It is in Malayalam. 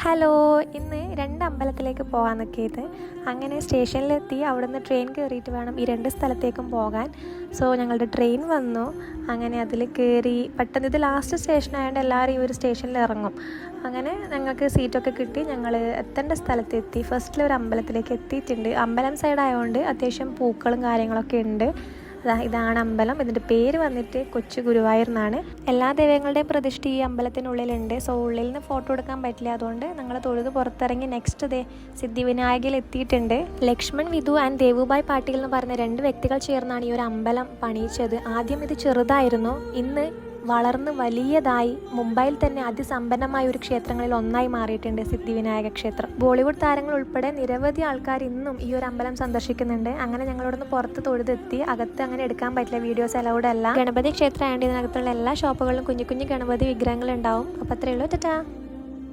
ഹലോ, ഇന്ന് 2 അമ്പലത്തിലേക്ക് പോകാൻ നിൽക്കിയത്. അങ്ങനെ സ്റ്റേഷനിലെത്തി. അവിടുന്ന് ട്രെയിൻ കയറിയിട്ട് വേണം ഈ 2 സ്ഥലത്തേക്കും പോകാൻ. സോ ഞങ്ങളുടെ ട്രെയിൻ വന്നു. അങ്ങനെ അതിൽ കയറി. പെട്ടെന്ന് ഇത് ലാസ്റ്റ് സ്റ്റേഷൻ ആയതുകൊണ്ട് എല്ലാവരും ഈ ഒരു സ്റ്റേഷനിൽ ഇറങ്ങും. അങ്ങനെ ഞങ്ങൾക്ക് സീറ്റൊക്കെ കിട്ടി. ഞങ്ങൾ എത്തേണ്ട സ്ഥലത്തെത്തി. ഫസ്റ്റിൽ ഒരു അമ്പലത്തിലേക്ക് എത്തിയിട്ടുണ്ട്. അമ്പലം സൈഡായതുകൊണ്ട് അത്യാവശ്യം പൂക്കളും കാര്യങ്ങളൊക്കെ ഉണ്ട്. ഇതാണ് അമ്പലം. ഇതിൻ്റെ പേര് വന്നിട്ട് കൊച്ചു ഗുരുവായൂർ എന്നാണ്. എല്ലാ ദൈവങ്ങളുടെയും പ്രതിഷ്ഠ ഈ അമ്പലത്തിനുള്ളിലുണ്ട്. സോ ഉള്ളിൽ നിന്ന് ഫോട്ടോ എടുക്കാൻ പറ്റില്ല. അതുകൊണ്ട് ഞങ്ങൾ തൊഴുത് പുറത്തിറങ്ങി നെക്സ്റ്റ് സിദ്ധിവിനായകയിൽ എത്തിയിട്ടുണ്ട്. ലക്ഷ്മൺ വിധു ആൻഡ് ദേവുഭായ് പാട്ടീൽ എന്ന് പറഞ്ഞ 2 വ്യക്തികൾ ചേർന്നാണ് ഈ ഒരു അമ്പലം പണിയിച്ചത്. ആദ്യം ഇത് ചെറുതായിരുന്നു. ഇന്ന് വളർന്ന് വലിയതായി മുംബൈയിൽ തന്നെ അതിസമ്പന്നമായ ഒരു ക്ഷേത്രങ്ങളിൽ ഒന്നായി മാറിയിട്ടുണ്ട് സിദ്ധിവിനായക ക്ഷേത്രം. ബോളിവുഡ് താരങ്ങൾ ഉൾപ്പെടെ നിരവധി ആൾക്കാർ ഇന്നും ഈ ഒരു അമ്പലം സന്ദർശിക്കുന്നുണ്ട്. അങ്ങനെ ഞങ്ങളോടൊന്ന് പുറത്ത് തൊഴുതെത്തി. അകത്ത് അങ്ങനെ എടുക്കാൻ പറ്റില്ല, വീഡിയോസ് അലൗഡ് അല്ല. ഗണപതി ക്ഷേത്രം ആയതുകൊണ്ട് ഇതിനകത്തുള്ള എല്ലാ ഷോപ്പുകളിലും കുഞ്ഞു കുഞ്ഞു ഗണപതി വിഗ്രഹങ്ങൾ ഉണ്ടാവും. അപ്പോൾ അത്രയേ ഉള്ളൂ. ടാറ്റാ.